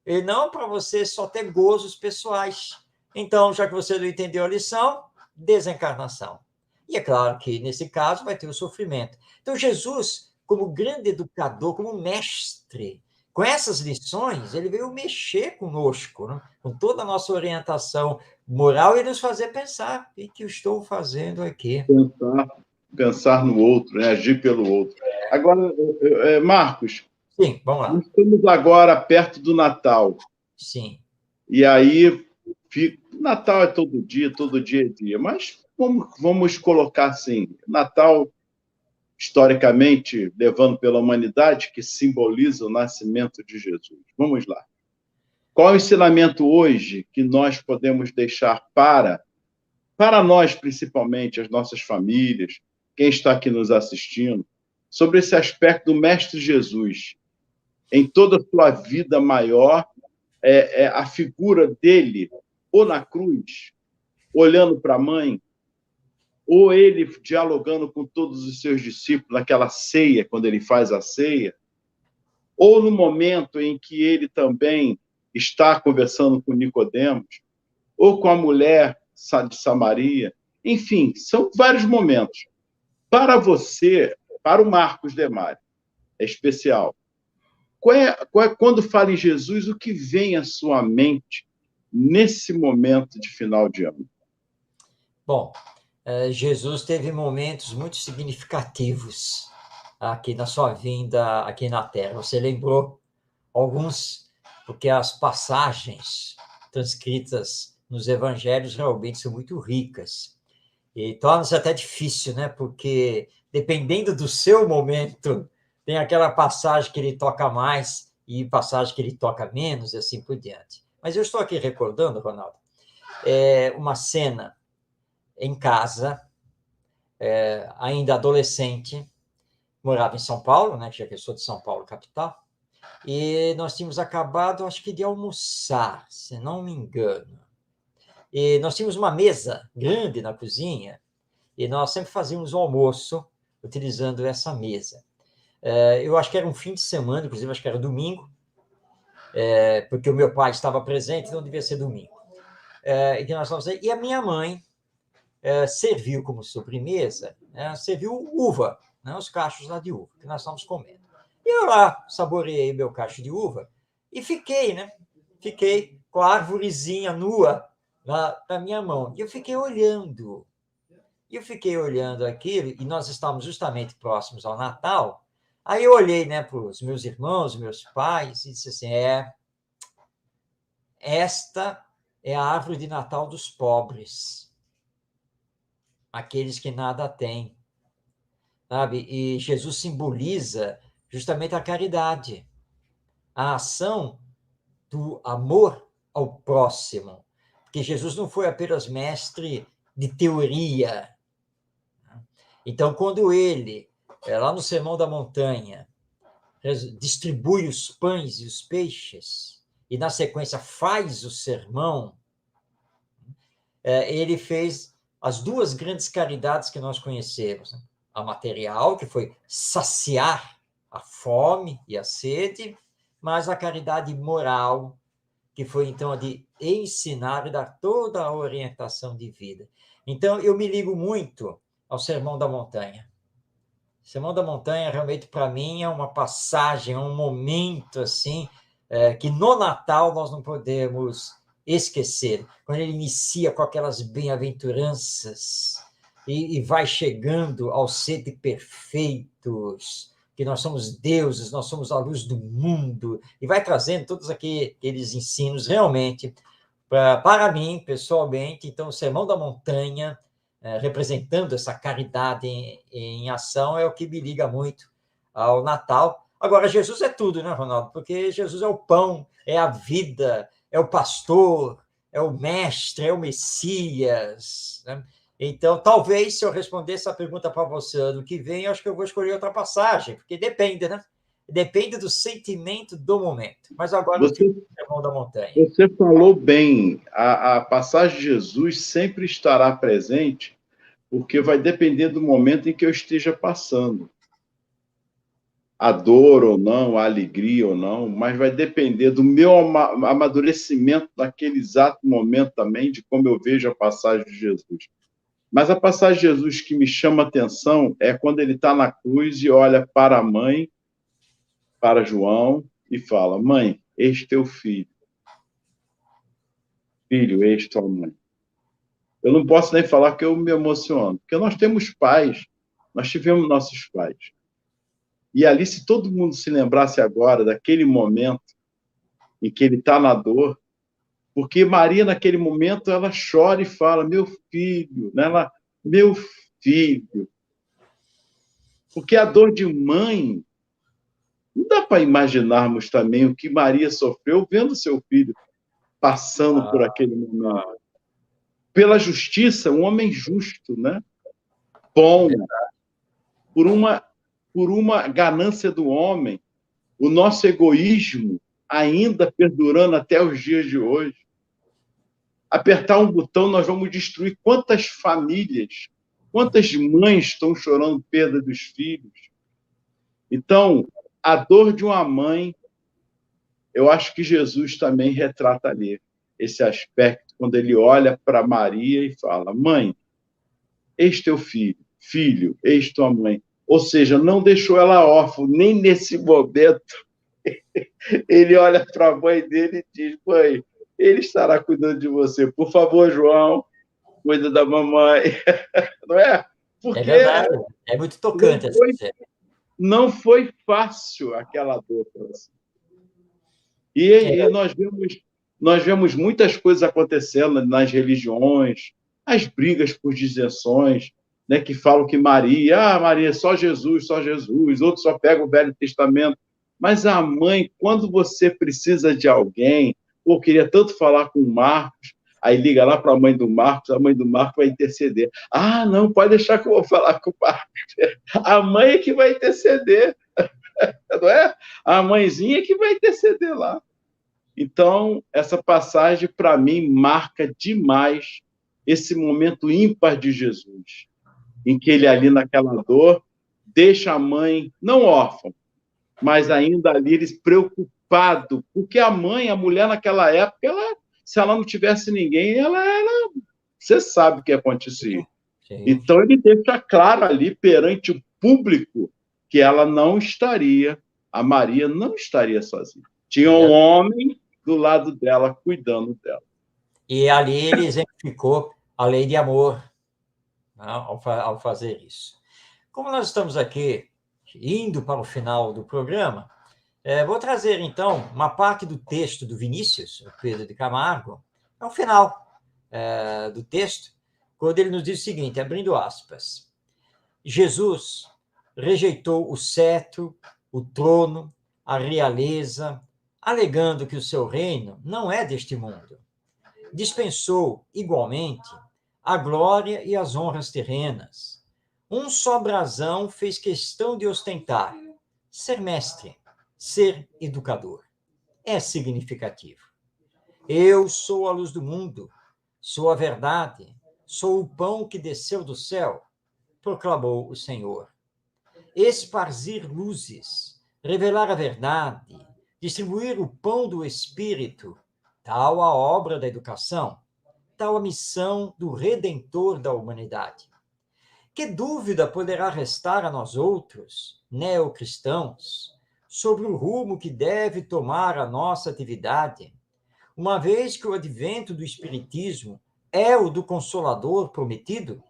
e não para você só ter gozos pessoais. Então, já que você não entendeu a lição, desencarnação. E é claro que, nesse caso, vai ter o sofrimento. Então, Jesus, como grande educador, como mestre, com essas lições, ele veio mexer conosco, né? Com toda a nossa orientação moral e nos fazer pensar: o que eu estou fazendo aqui? Pensar no outro, né? Agir pelo outro. Agora, Marcos, Sim, vamos lá. nós estamos agora perto do Natal. Sim. E aí Natal é todo dia é dia, mas vamos colocar assim, Natal, historicamente, levando pela humanidade, que simboliza o nascimento de Jesus. Vamos lá. Qual é o ensinamento hoje que nós podemos deixar para nós, principalmente, as nossas famílias, quem está aqui nos assistindo, sobre esse aspecto do Mestre Jesus? Em toda a sua vida maior, a figura dele, ou na cruz, olhando para a mãe, ou ele dialogando com todos os seus discípulos naquela ceia, quando ele faz a ceia, ou no momento em que ele também está conversando com Nicodemos, ou com a mulher de Samaria. Enfim, são vários momentos. Para você, para o Marcos Demário, é especial. Quando fala em Jesus, o que vem à sua mente nesse momento de final de ano? Bom, Jesus teve momentos muito significativos aqui na sua vinda aqui na Terra. Você lembrou alguns, porque as passagens transcritas nos evangelhos realmente são muito ricas. E torna-se até difícil, né? Porque dependendo do seu momento, tem aquela passagem que ele toca mais e passagem que ele toca menos, e assim por diante. Mas eu estou aqui recordando, Ronaldo, uma cena em casa, ainda adolescente, morava em São Paulo, né? Já que eu sou de São Paulo, capital, e nós tínhamos acabado, acho que de almoçar, se não me engano. E nós tínhamos uma mesa grande na cozinha, e nós sempre fazíamos o almoço utilizando essa mesa. Eu acho que era um fim de semana, inclusive acho que era domingo, porque o meu pai estava presente, então devia ser domingo. E a minha mãe serviu como sobremesa, serviu uva, né, os cachos lá de uva, que nós estávamos comendo. E eu lá saboreei meu cacho de uva e fiquei, né? Fiquei com a árvorezinha nua na minha mão. E eu fiquei olhando. E eu fiquei olhando aquilo, e nós estávamos justamente próximos ao Natal. Aí eu olhei, né, para os meus irmãos, meus pais, e disse assim: esta é a árvore de Natal dos pobres, aqueles que nada têm, sabe? E Jesus simboliza justamente a caridade, a ação do amor ao próximo, porque Jesus não foi apenas mestre de teoria. Então, quando ele, lá no Sermão da Montanha, distribui os pães e os peixes, e na sequência faz o sermão, ele fez as duas grandes caridades que nós conhecemos, né? A material, que foi saciar a fome e a sede, mas a caridade moral, que foi então a de ensinar e dar toda a orientação de vida. Então, eu me ligo muito ao Sermão da Montanha. O Sermão da Montanha, realmente, para mim, é uma passagem, é um momento assim, que no Natal nós não podemos esquecer. Quando ele inicia com aquelas bem-aventuranças e vai chegando aos sede perfeitos, que nós somos deuses, nós somos a luz do mundo, e vai trazendo todos aqueles ensinos realmente, para mim, pessoalmente. Então, o Sermão da Montanha, representando essa caridade em ação, é o que me liga muito ao Natal. Agora, Jesus é tudo, né, Ronaldo? Porque Jesus é o pão, é a vida, é o pastor, é o mestre, é o Messias, né? Então, talvez, se eu responder essa pergunta para você ano que vem, eu acho que eu vou escolher outra passagem, porque depende, né? Depende do sentimento do momento. Mas agora eu fico no Sermão da Montanha. Você falou bem, a passagem de Jesus sempre estará presente, porque vai depender do momento em que eu esteja passando. A dor ou não, a alegria ou não, mas vai depender do meu amadurecimento naquele exato momento também, de como eu vejo a passagem de Jesus. Mas a passagem de Jesus que me chama a atenção é quando ele está na cruz e olha para a mãe, para João, e fala: mãe, este é teu filho. Filho, este é tua mãe. Eu não posso nem falar que eu me emociono, porque nós temos pais, nós tivemos nossos pais. E ali, se todo mundo se lembrasse agora daquele momento em que ele está na dor, Porque Maria, naquele momento, ela chora e fala, meu filho, né? Meu filho. Porque a dor de mãe, não dá para imaginarmos também o que Maria sofreu vendo seu filho passando por aquele momento. Pela justiça, um homem justo, né? Bom, por uma ganância do homem, o nosso egoísmo ainda perdurando até os dias de hoje. Apertar um botão, nós vamos destruir quantas famílias, quantas mães estão chorando perda dos filhos. Então, a dor de uma mãe, eu acho que Jesus também retrata ali esse aspecto, quando ele olha para Maria e fala, mãe, eis teu filho, filho, eis tua mãe. Ou seja, não deixou ela órfã, nem nesse momento. Ele olha para a mãe dele e diz, mãe, ele estará cuidando de você. Por favor, João, cuida da mamãe. Não é? Porque é verdade, é muito tocante essa cena. Não foi fácil aquela dor para você. E nós vemos muitas coisas acontecendo nas religiões, as brigas por direções, né, que falam que Maria, só Jesus, outros só pegam o Velho Testamento. Mas a mãe, quando você precisa de alguém, ou queria tanto falar com o Marcos, aí liga lá para a mãe do Marcos vai interceder. Não, pode deixar que eu vou falar com o Marcos. A mãe é que vai interceder, não é? A mãezinha é que vai interceder lá. Então, essa passagem, para mim, marca demais esse momento ímpar de Jesus, em que ele ali naquela dor, deixa a mãe, não órfã, mas ainda ali ele preocupado, porque a mulher naquela época, se ela não tivesse ninguém, você sabe o que acontecia. Sim. Então ele deixa claro ali perante o público que ela não estaria, a Maria não estaria sozinha. Tinha um homem do lado dela, cuidando dela. E ali ele exemplificou a lei de amor, né, ao fazer isso. Como nós estamos aqui indo para o final do programa, vou trazer, então, uma parte do texto do Vinícius, o Pedro de Camargo, é o final do texto, quando ele nos diz o seguinte, abrindo aspas, Jesus rejeitou o cetro, o trono, a realeza, alegando que o seu reino não é deste mundo. Dispensou, igualmente, a glória e as honras terrenas. Um só brasão fez questão de ostentar, ser mestre, ser educador. É significativo. Eu sou a luz do mundo, sou a verdade, sou o pão que desceu do céu, proclamou o Senhor. Esparzir luzes, revelar a verdade, distribuir o pão do Espírito, tal a obra da educação, tal a missão do Redentor da humanidade. Que dúvida poderá restar a nós outros, neocristãos, sobre o rumo que deve tomar a nossa atividade, uma vez que o advento do Espiritismo é o do Consolador prometido?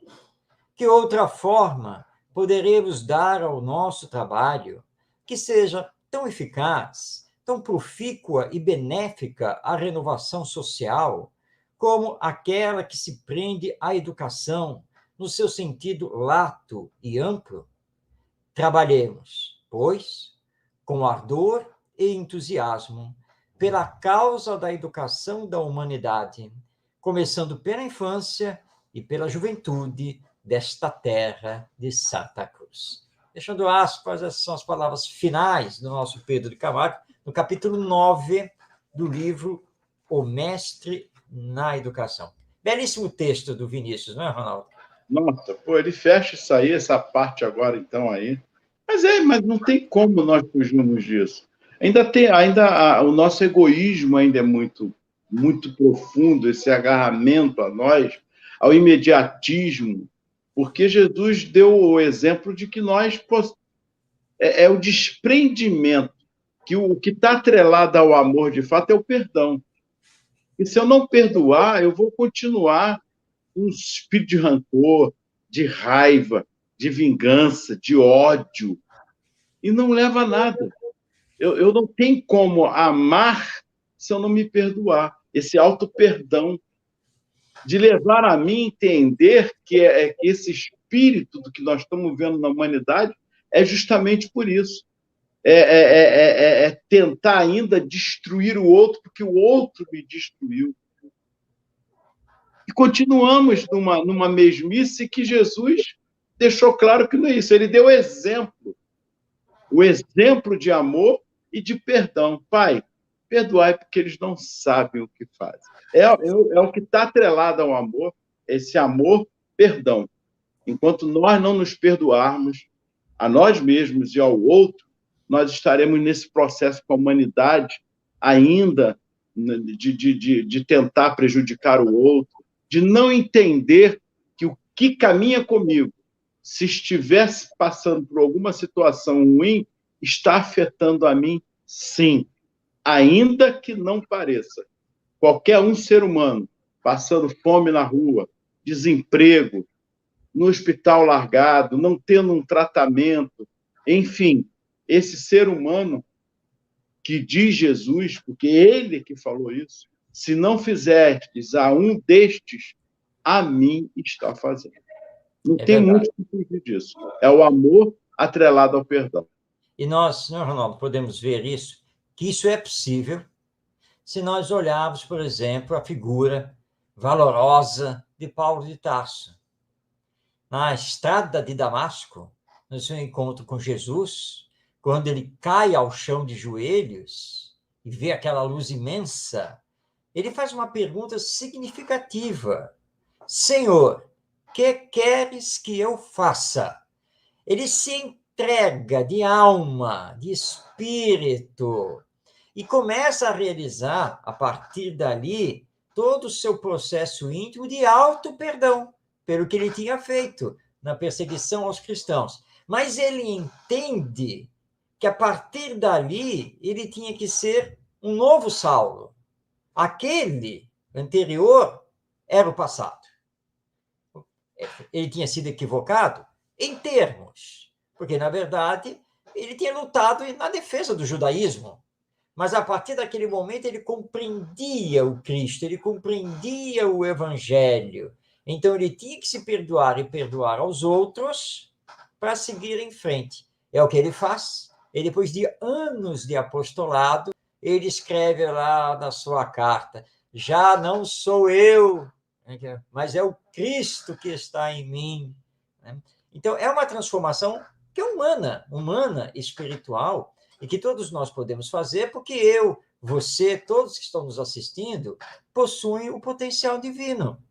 Que outra forma poderemos dar ao nosso trabalho que seja tão eficaz, tão profícua e benéfica à renovação social, como aquela que se prende à educação no seu sentido lato e amplo? Trabalhemos, pois, com ardor e entusiasmo pela causa da educação da humanidade, começando pela infância e pela juventude desta terra de Santa Cruz. Fechando aspas, essas são as palavras finais do nosso Pedro de Camargo, no capítulo 9 do livro O Mestre na Educação. Belíssimo texto do Vinícius, não é, Ronaldo? Nossa, ele fecha isso aí, essa parte agora, então, aí. Mas não tem como nós fugirmos disso. O nosso egoísmo ainda é muito, muito profundo, esse agarramento a nós, ao imediatismo, porque Jesus deu o exemplo de que nós é o desprendimento, que o que está atrelado ao amor de fato é o perdão. E se eu não perdoar, eu vou continuar um espírito de rancor, de raiva, de vingança, de ódio, e não leva a nada. Eu não tenho como amar se eu não me perdoar. esse auto-perdão, de levar a mim a entender que esse espírito do que nós estamos vendo na humanidade é justamente por isso. É tentar ainda destruir o outro, porque o outro me destruiu. E continuamos numa mesmice que Jesus deixou claro que não é isso. Ele deu exemplo. O exemplo de amor e de perdão. Pai, perdoai porque eles não sabem o que fazem. É o que está atrelado ao amor, esse amor, perdão. Enquanto nós não nos perdoarmos a nós mesmos e ao outro, nós estaremos nesse processo com a humanidade ainda de tentar prejudicar o outro, de não entender que o que caminha comigo, se estivesse passando por alguma situação ruim, está afetando a mim, sim, ainda que não pareça. Qualquer um ser humano passando fome na rua, desemprego, no hospital largado, não tendo um tratamento, enfim, esse ser humano que diz Jesus, porque ele que falou isso, se não fizestes a um destes, a mim está fazendo. Não tem muito que fugir disso. É o amor atrelado ao perdão. E nós, senhor Ronaldo, podemos ver isso, que isso é possível se nós olharmos, por exemplo, a figura valorosa de Paulo de Tarso. Na estrada de Damasco, no seu encontro com Jesus, quando ele cai ao chão de joelhos e vê aquela luz imensa, ele faz uma pergunta significativa. Senhor, que queres que eu faça? Ele se entrega de alma, de espírito, e começa a realizar, a partir dali, todo o seu processo íntimo de auto-perdão, pelo que ele tinha feito na perseguição aos cristãos. Mas ele entende que, a partir dali, ele tinha que ser um novo Saulo. Aquele anterior era o passado. Ele tinha sido equivocado em termos, porque, na verdade, ele tinha lutado na defesa do judaísmo. Mas, a partir daquele momento, ele compreendia o Cristo, ele compreendia o Evangelho. Então, ele tinha que se perdoar e perdoar aos outros para seguir em frente. É o que ele faz. E depois de anos de apostolado, ele escreve lá na sua carta: já não sou eu, mas é o Cristo que está em mim. Então, é uma transformação que é humana, espiritual, e que todos nós podemos fazer, porque eu, você, todos que estão nos assistindo, possuem o potencial divino.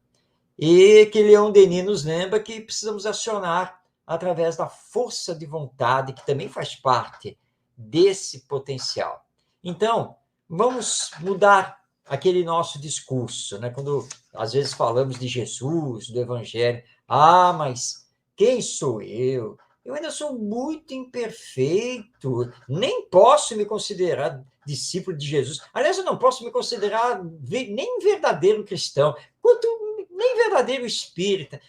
E que Leon Denis nos lembra que precisamos acionar através da força de vontade, que também faz parte desse potencial. Então, vamos mudar aquele nosso discurso, né? Quando às vezes falamos de Jesus, do Evangelho. Ah, mas quem sou eu? Eu ainda sou muito imperfeito, nem posso me considerar discípulo de Jesus. Aliás, eu não posso me considerar nem verdadeiro cristão, quanto nem verdadeiro espírita.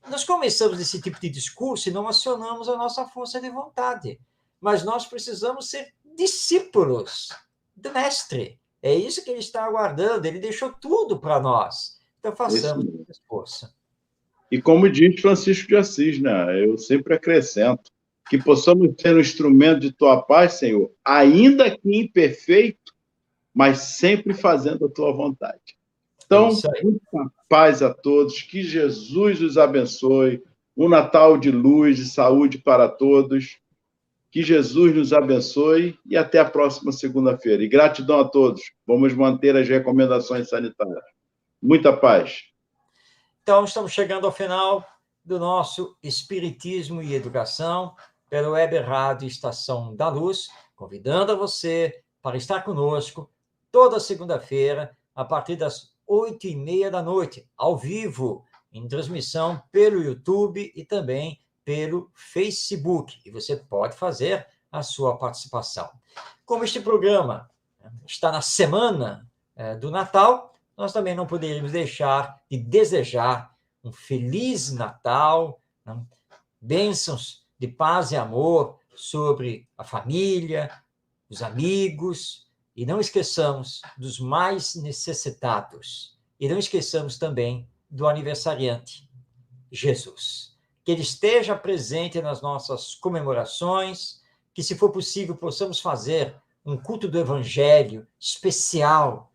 Nós começamos esse tipo de discurso e não acionamos a nossa força de vontade. Mas nós precisamos ser discípulos do Mestre. É isso que ele está aguardando, ele deixou tudo para nós. Então, façamos esse esforço. E como diz Francisco de Assis, né? Eu sempre acrescento que possamos ser um instrumento de tua paz, Senhor, ainda que imperfeito, mas sempre fazendo a tua vontade. Então, muita paz a todos, que Jesus os abençoe, um Natal de luz e saúde para todos, que Jesus nos abençoe e até a próxima segunda-feira. E gratidão a todos. Vamos manter as recomendações sanitárias. Muita paz. Então, estamos chegando ao final do nosso Espiritismo e Educação pelo Web Rádio Estação da Luz, convidando a você para estar conosco toda segunda-feira, a partir das 8h30 da noite, ao vivo, em transmissão pelo YouTube e também pelo Facebook. E você pode fazer a sua participação. Como este programa está na semana do Natal, nós também não poderíamos deixar de desejar um feliz Natal, né? Bênçãos de paz e amor sobre a família, os amigos E não esqueçamos dos mais necessitados. E não esqueçamos também do aniversariante, Jesus. Que ele esteja presente nas nossas comemorações, que, se for possível, possamos fazer um culto do Evangelho especial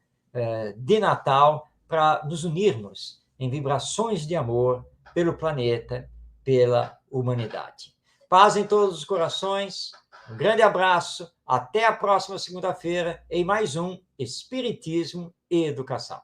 de Natal para nos unirmos em vibrações de amor pelo planeta, pela humanidade. Paz em todos os corações, um grande abraço, até a próxima segunda-feira em mais um Espiritismo e Educação.